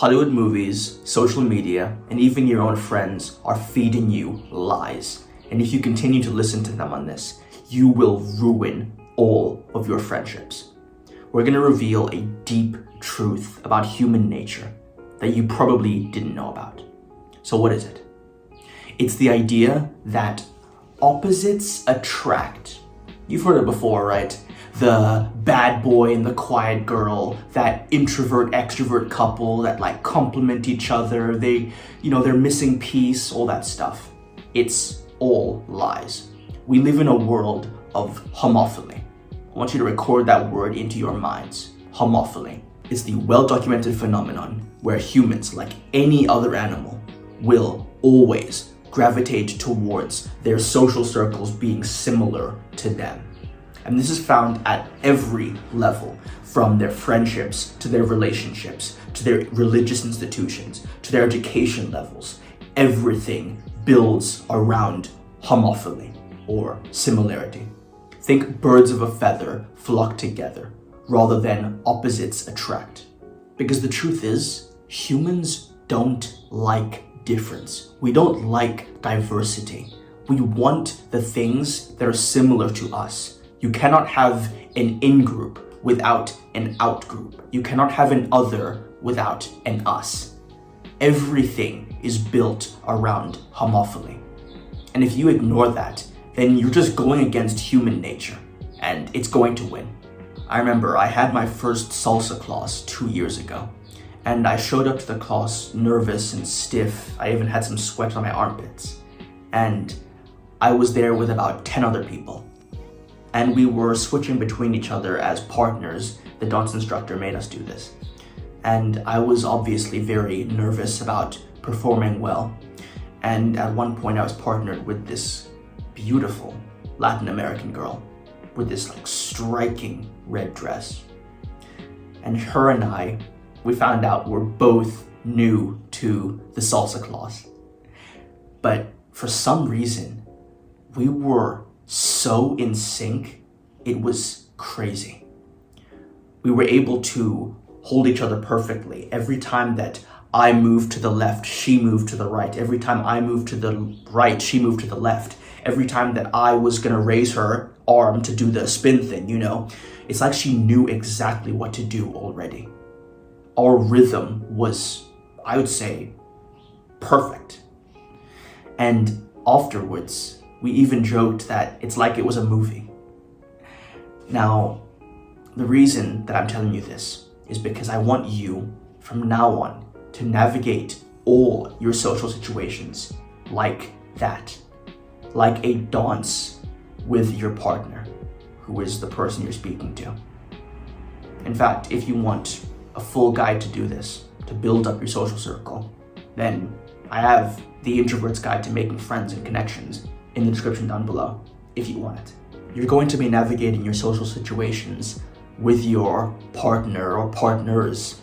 Hollywood movies, social media, and even your own friends are feeding you lies. And if you continue to listen to them on this, you will ruin all of your friendships. We're going to reveal a deep truth about human nature that you probably didn't know about. So what is it? It's the idea that opposites attract. You've heard it before, right? The bad boy and the quiet girl, that introvert extrovert couple that complement each other. They're missing piece, all that stuff. It's all lies. We live in a world of homophily. I want you to record that word into your minds. Homophily. It's the well-documented phenomenon where humans, like any other animal, will always gravitate towards their social circles being similar to them. And this is found at every level, from their friendships to their relationships, to their religious institutions, to their education levels. Everything builds around homophily or similarity. Think birds of a feather flock together rather than opposites attract. Because the truth is, humans don't like difference. We don't like diversity. We want the things that are similar to us. You cannot have an in-group without an out-group. You cannot have an other without an us. Everything is built around homophily. And if you ignore that, then you're just going against human nature, and it's going to win. I remember I had my first salsa class 2 years ago, and I showed up to the class nervous and stiff. I even had some sweat on my armpits. And I was there with about 10 other people. And we were switching between each other as partners. The dance instructor made us do this. And I was obviously very nervous about performing well. And at one point I was partnered with this beautiful Latin American girl with this striking red dress. And her and I, we found out we're both new to the salsa class. But for some reason, we were so in sync, it was crazy. We were able to hold each other perfectly. Every time that I moved to the left, she moved to the right. Every time I moved to the right, she moved to the left. Every time that I was gonna raise her arm to do the spin thing, it's like she knew exactly what to do already. Our rhythm was, I would say, perfect. And afterwards, we even joked that it's like it was a movie. Now, the reason that I'm telling you this is because I want you, from now on, to navigate all your social situations like that. Like a dance with your partner, who is the person you're speaking to. In fact, if you want a full guide to do this, to build up your social circle, then I have the Introvert's Guide to Making Friends and Connections in the description down below, if you want it. You're going to be navigating your social situations with your partner or partners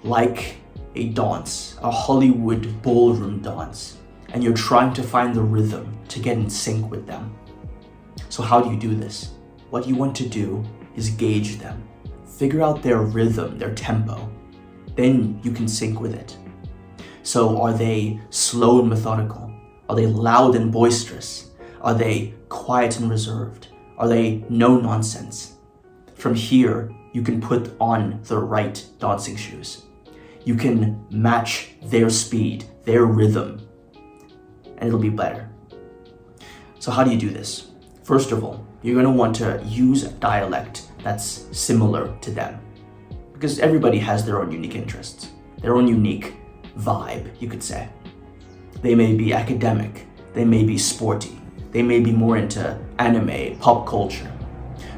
like a dance, a Hollywood ballroom dance, and you're trying to find the rhythm to get in sync with them. So how do you do this? What you want to do is gauge them. Figure out their rhythm, their tempo. Then you can sync with it. So are they slow and methodical? Are they loud and boisterous? Are they quiet and reserved? Are they no nonsense? From here, you can put on the right dancing shoes. You can match their speed, their rhythm, and it'll be better. So how do you do this? First of all, you're going to want to use a dialect that's similar to them, because everybody has their own unique interests, their own unique vibe, you could say. They may be academic, they may be sporty, they may be more into anime, pop culture.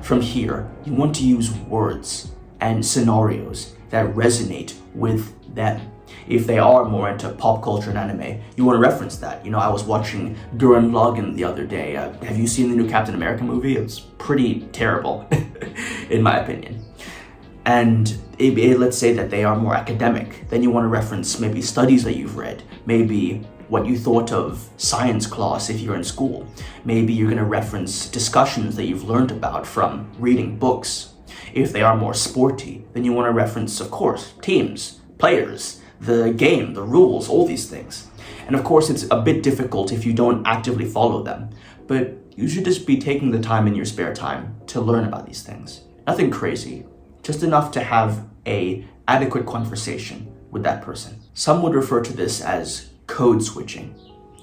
From here, you want to use words and scenarios that resonate with them. If they are more into pop culture and anime, you want to reference that. I was watching Gurren Lagann the other day. Have you seen the new Captain America movie? It's pretty terrible, in my opinion. And let's say that they are more academic. Then you want to reference maybe studies that you've read, maybe what you thought of science class if you're in school. Maybe you're going to reference discussions that you've learned about from reading books. If they are more sporty, then you want to reference, of course, teams, players, the game, the rules, all these things. And of course, it's a bit difficult if you don't actively follow them, but you should just be taking the time in your spare time to learn about these things. Nothing crazy, just enough to have a adequate conversation with that person. Some would refer to this as code switching,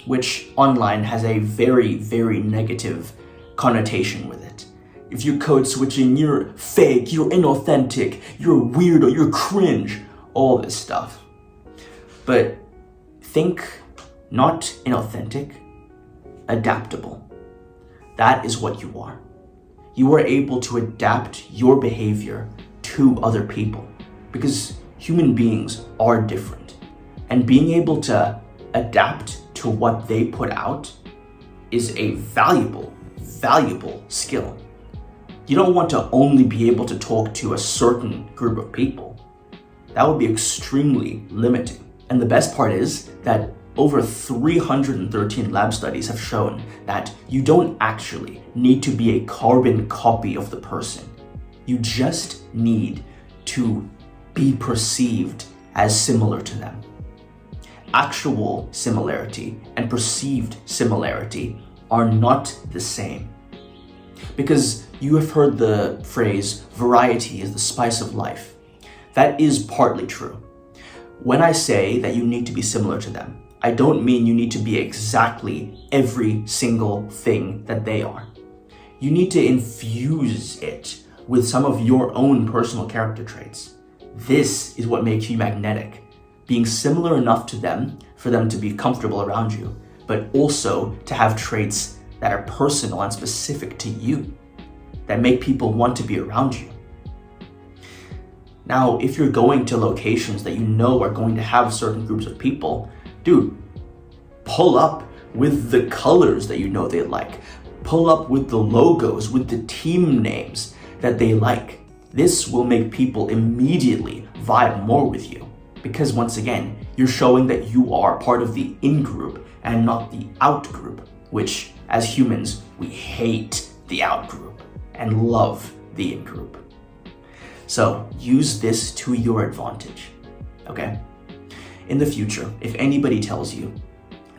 which online has a very, very negative connotation with it. If you're code switching, you're fake, you're inauthentic, you're weirdo, you're cringe, all this stuff. But think not inauthentic, adaptable. That is what you are. You are able to adapt your behavior to other people because human beings are different. And being able to adapt to what they put out is a valuable skill. You don't want to only be able to talk to a certain group of people. That would be extremely limiting. And the best part is that over 313 lab studies have shown that you don't actually need to be a carbon copy of the person. You just need to be perceived as similar to them. Actual similarity and perceived similarity are not the same. Because you have heard the phrase, variety is the spice of life. That is partly true. When I say that you need to be similar to them, I don't mean you need to be exactly every single thing that they are. You need to infuse it with some of your own personal character traits. This is what makes you magnetic. Being similar enough to them for them to be comfortable around you, but also to have traits that are personal and specific to you, that make people want to be around you. Now, if you're going to locations that you know are going to have certain groups of people, dude, pull up with the colors that you know they like. Pull up with the logos, with the team names that they like. This will make people immediately vibe more with you. Because once again, you're showing that you are part of the in-group and not the out-group, which as humans, we hate the out-group and love the in-group. So use this to your advantage, okay? In the future, if anybody tells you,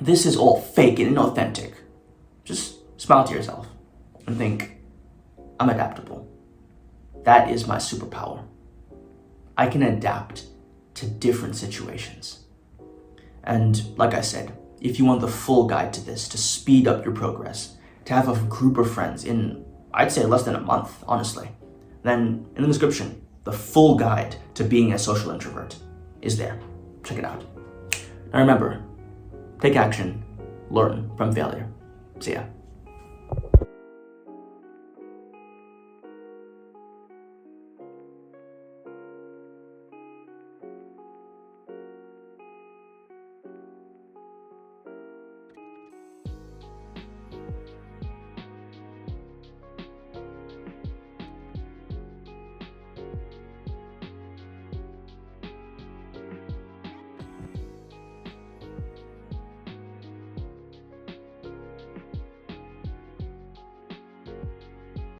this is all fake and inauthentic, just smile to yourself and think, I'm adaptable. That is my superpower. I can adapt to different situations. And like I said, if you want the full guide to this, to speed up your progress, to have a group of friends in, I'd say less than a month, honestly, then in the description, the full guide to being a social introvert is there. Check it out. Now remember, take action, learn from failure. See ya.